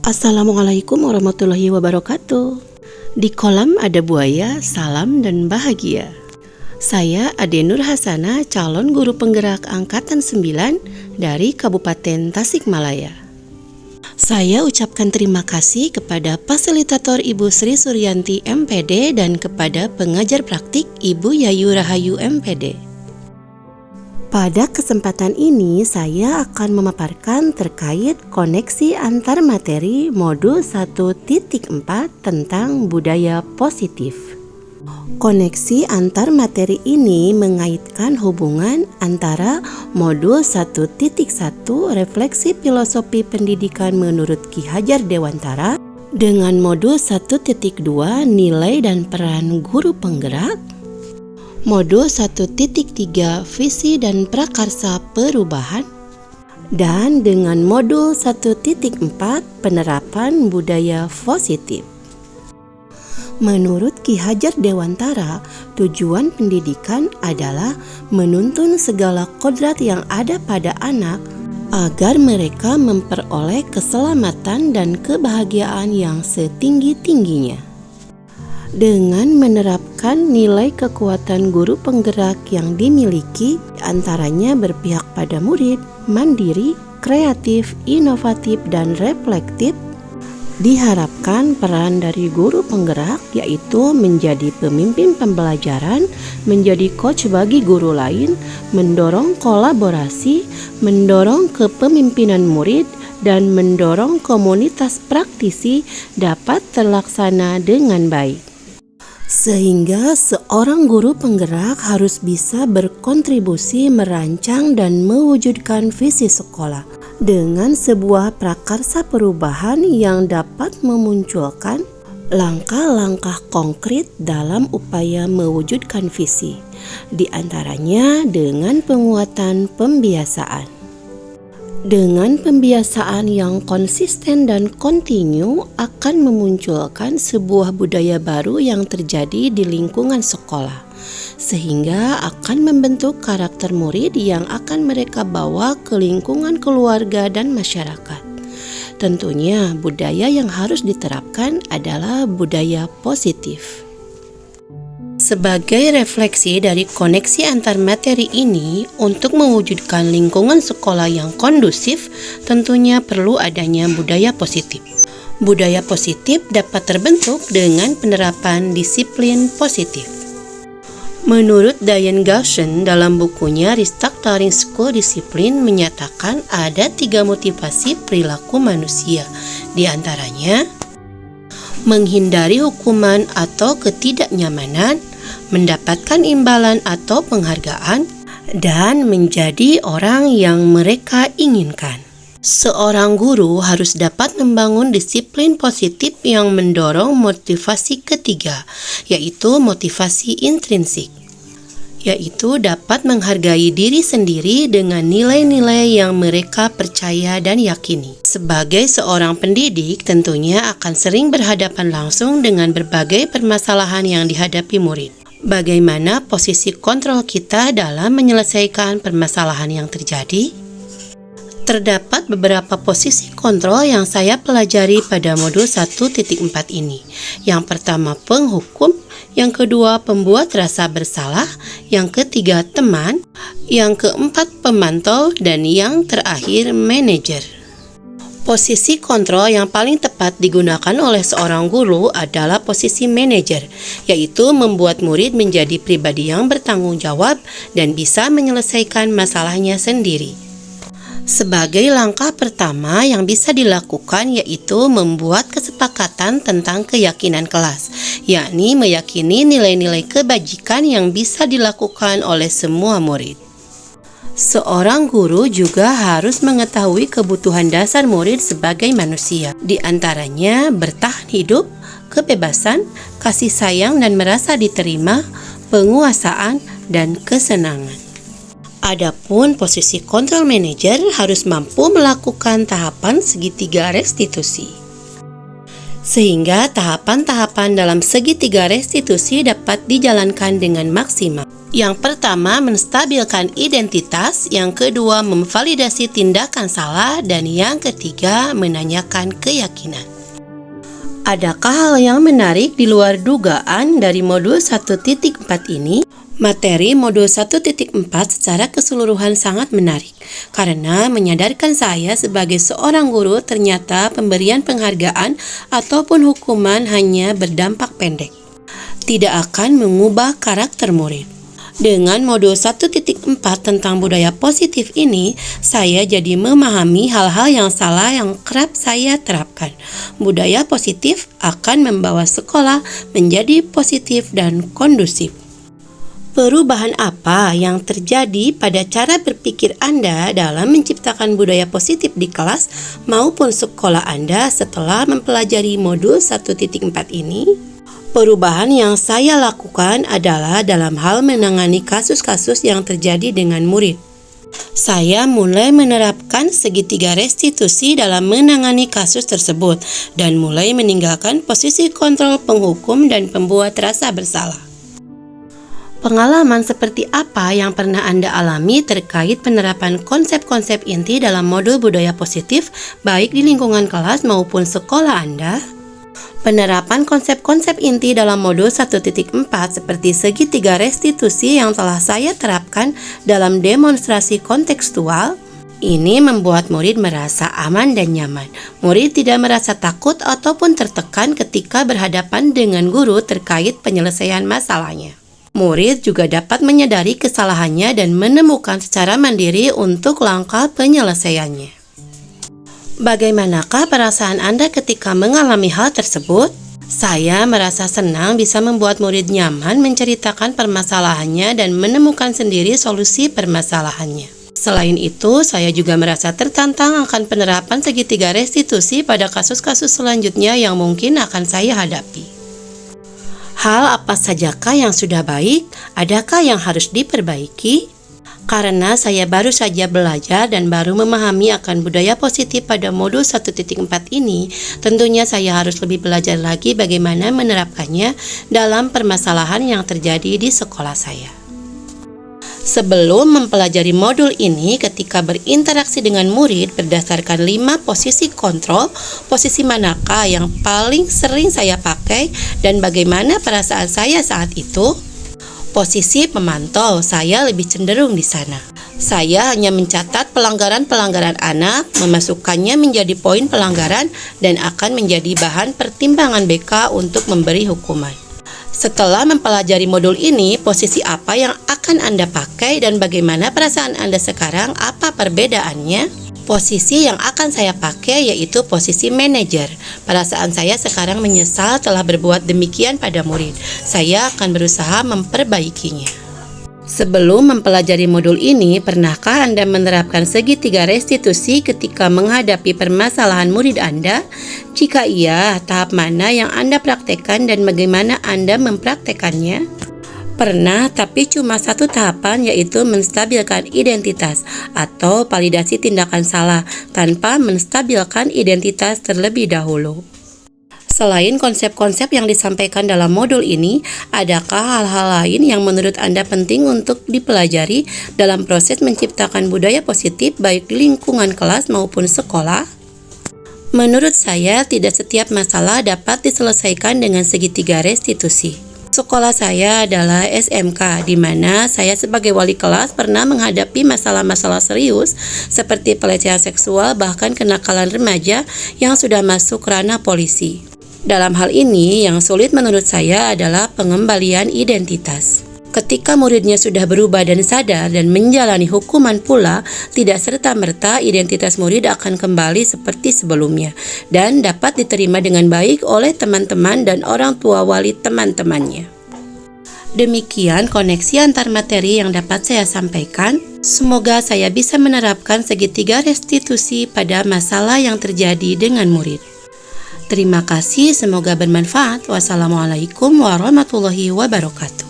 Assalamualaikum warahmatullahi wabarakatuh. Di kolam ada buaya, salam dan bahagia. Saya Ade Nur Hasana, calon guru penggerak Angkatan 9 dari Kabupaten Tasikmalaya. Saya ucapkan terima kasih kepada fasilitator Ibu Sri Suryanti MPD dan kepada pengajar praktik Ibu Yayu Rahayu MPD. Pada kesempatan ini saya akan memaparkan terkait koneksi antar materi modul 1.4 tentang budaya positif. Koneksi antar materi ini mengaitkan hubungan antara modul 1.1 refleksi filosofi pendidikan menurut Ki Hajar Dewantara dengan modul 1.2 nilai dan peran guru penggerak, modul 1.3 visi dan prakarsa perubahan, dan dengan modul 1.4 penerapan budaya positif. Menurut Ki Hajar Dewantara, tujuan pendidikan adalah menuntun segala kodrat yang ada pada anak agar mereka memperoleh keselamatan dan kebahagiaan yang setinggi-tingginya. Dengan menerapkan nilai kekuatan guru penggerak yang dimiliki, antaranya berpihak pada murid, mandiri, kreatif, inovatif, dan reflektif, diharapkan peran dari guru penggerak yaitu menjadi pemimpin pembelajaran, menjadi coach bagi guru lain, mendorong kolaborasi, mendorong kepemimpinan murid, dan mendorong komunitas praktisi dapat terlaksana dengan baik. Sehingga seorang guru penggerak harus bisa berkontribusi merancang dan mewujudkan visi sekolah dengan sebuah prakarsa perubahan yang dapat memunculkan langkah-langkah konkret dalam upaya mewujudkan visi, di antaranya dengan penguatan pembiasaan. Dengan pembiasaan yang konsisten dan kontinu akan memunculkan sebuah budaya baru yang terjadi di lingkungan sekolah, sehingga akan membentuk karakter murid yang akan mereka bawa ke lingkungan keluarga dan masyarakat. Tentunya budaya yang harus diterapkan adalah budaya positif. Sebagai refleksi dari koneksi antar materi ini, untuk mewujudkan lingkungan sekolah yang kondusif, tentunya perlu adanya budaya positif. Budaya positif dapat terbentuk dengan penerapan disiplin positif. Menurut Diane Gaussen dalam bukunya Restructuring School Discipline menyatakan ada 3 motivasi perilaku manusia, di antaranya menghindari hukuman atau ketidaknyamanan, mendapatkan imbalan atau penghargaan, dan menjadi orang yang mereka inginkan. Seorang guru harus dapat membangun disiplin positif yang mendorong motivasi ketiga, yaitu motivasi intrinsik, yaitu dapat menghargai diri sendiri dengan nilai-nilai yang mereka percaya dan yakini. Sebagai seorang pendidik, tentunya akan sering berhadapan langsung dengan berbagai permasalahan yang dihadapi murid. Bagaimana posisi kontrol kita dalam menyelesaikan permasalahan yang terjadi? Terdapat beberapa posisi kontrol yang saya pelajari pada modul 1.4 ini. Yang pertama penghukum, yang kedua pembuat rasa bersalah, yang ketiga teman, yang keempat pemantau, dan yang terakhir manajer. Posisi kontrol yang paling tepat digunakan oleh seorang guru adalah posisi manajer, yaitu membuat murid menjadi pribadi yang bertanggung jawab dan bisa menyelesaikan masalahnya sendiri. Sebagai langkah pertama yang bisa dilakukan yaitu membuat kesepakatan tentang keyakinan kelas, yakni meyakini nilai-nilai kebajikan yang bisa dilakukan oleh semua murid. Seorang guru juga harus mengetahui kebutuhan dasar murid sebagai manusia, di antaranya bertahan hidup, kebebasan, kasih sayang dan merasa diterima, penguasaan, dan kesenangan. Adapun posisi kontrol manajer harus mampu melakukan tahapan segitiga restitusi, sehingga tahapan-tahapan dalam segitiga restitusi dapat dijalankan dengan maksimal. Yang pertama, menstabilkan identitas. Yang kedua, memvalidasi tindakan salah. Dan yang ketiga, menanyakan keyakinan. Adakah hal yang menarik di luar dugaan dari modul 1.4 ini? Materi modul 1.4 secara keseluruhan sangat menarik karena menyadarkan saya sebagai seorang guru ternyata pemberian penghargaan ataupun hukuman hanya berdampak pendek, tidak akan mengubah karakter murid. Dengan modul 1.4 tentang budaya positif ini, saya jadi memahami hal-hal yang salah yang kerap saya terapkan. Budaya positif akan membawa sekolah menjadi positif dan kondusif. Perubahan apa yang terjadi pada cara berpikir Anda dalam menciptakan budaya positif di kelas maupun sekolah Anda setelah mempelajari modul 1.4 ini? Perubahan yang saya lakukan adalah dalam hal menangani kasus-kasus yang terjadi dengan murid. Saya mulai menerapkan segitiga restitusi dalam menangani kasus tersebut dan mulai meninggalkan posisi kontrol penghukum dan pembuat rasa bersalah. Pengalaman seperti apa yang pernah Anda alami terkait penerapan konsep-konsep inti dalam modul budaya positif baik di lingkungan kelas maupun sekolah Anda? Penerapan konsep-konsep inti dalam modul 1.4 seperti segitiga restitusi yang telah saya terapkan dalam demonstrasi kontekstual ini membuat murid merasa aman dan nyaman. Murid tidak merasa takut ataupun tertekan ketika berhadapan dengan guru terkait penyelesaian masalahnya. Murid juga dapat menyadari kesalahannya dan menemukan secara mandiri untuk langkah penyelesaiannya. Bagaimanakah perasaan Anda ketika mengalami hal tersebut? Saya merasa senang bisa membuat murid nyaman menceritakan permasalahannya dan menemukan sendiri solusi permasalahannya. Selain itu, saya juga merasa tertantang akan penerapan segitiga restitusi pada kasus-kasus selanjutnya yang mungkin akan saya hadapi. Hal apa sajakah yang sudah baik? Adakah yang harus diperbaiki? Karena saya baru saja belajar dan baru memahami akan budaya positif pada modul 1.4 ini, tentunya saya harus lebih belajar lagi bagaimana menerapkannya dalam permasalahan yang terjadi di sekolah saya. Sebelum mempelajari modul ini, ketika berinteraksi dengan murid berdasarkan 5 posisi kontrol, posisi manakah yang paling sering saya pakai dan bagaimana perasaan saya saat itu? Posisi pemantau, saya lebih cenderung di sana. Saya hanya mencatat pelanggaran-pelanggaran anak, memasukkannya menjadi poin pelanggaran, dan akan menjadi bahan pertimbangan BK untuk memberi hukuman. Setelah mempelajari modul ini, posisi apa yang akan Anda pakai dan bagaimana perasaan Anda sekarang, apa perbedaannya? Posisi yang akan saya pakai yaitu posisi manajer. Perasaan saya sekarang menyesal telah berbuat demikian pada murid. Saya akan berusaha memperbaikinya. Sebelum mempelajari modul ini, pernahkah Anda menerapkan segitiga restitusi ketika menghadapi permasalahan murid Anda? Jika iya, tahap mana yang Anda praktekkan dan bagaimana Anda mempraktekannya? Pernah, tapi cuma satu tahapan yaitu menstabilkan identitas atau validasi tindakan salah tanpa menstabilkan identitas terlebih dahulu. Selain konsep-konsep yang disampaikan dalam modul ini, adakah hal-hal lain yang menurut Anda penting untuk dipelajari dalam proses menciptakan budaya positif baik di lingkungan kelas maupun sekolah? Menurut saya, tidak setiap masalah dapat diselesaikan dengan segitiga restitusi. Sekolah saya adalah SMK, di mana saya sebagai wali kelas pernah menghadapi masalah-masalah serius seperti pelecehan seksual bahkan kenakalan remaja yang sudah masuk ranah polisi. Dalam hal ini, yang sulit menurut saya adalah pengembalian identitas. Ketika muridnya sudah berubah dan sadar dan menjalani hukuman pula, tidak serta-merta identitas murid akan kembali seperti sebelumnya dan dapat diterima dengan baik oleh teman-teman dan orang tua wali teman-temannya. Demikian koneksi antar materi yang dapat saya sampaikan. Semoga saya bisa menerapkan segitiga restitusi pada masalah yang terjadi dengan murid. Terima kasih, semoga bermanfaat. Wassalamualaikum warahmatullahi wabarakatuh.